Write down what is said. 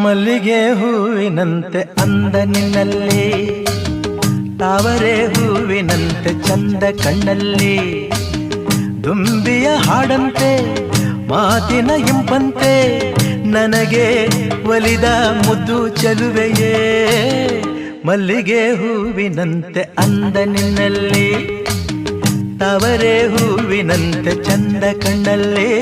ಮಲ್ಲಿಗೆ ಹೂವಿನಂತೆ ಅಂದ ನಿನ್ನಲ್ಲಿ, ತಾವರೆ ಹೂವಿನಂತೆ ಚಂದ ಕಣ್ಣಲ್ಲಿ, ದುಂಬಿಯ ಹಾಡಂತೆ ಮಾತಿನ ಇಂಪಂತೆ ನನಗೆ ಒಲಿದ ಮುದ್ದು ಚೆಲುವೆಯೇ. ಮಲ್ಲಿಗೆ ಹೂವಿನಂತೆ ಅಂದ ನಿನ್ನಲ್ಲಿ, ತಾವರೆ ಹೂವಿನಂತೆ ಚಂದ ಕಣ್ಣಲ್ಲಿ.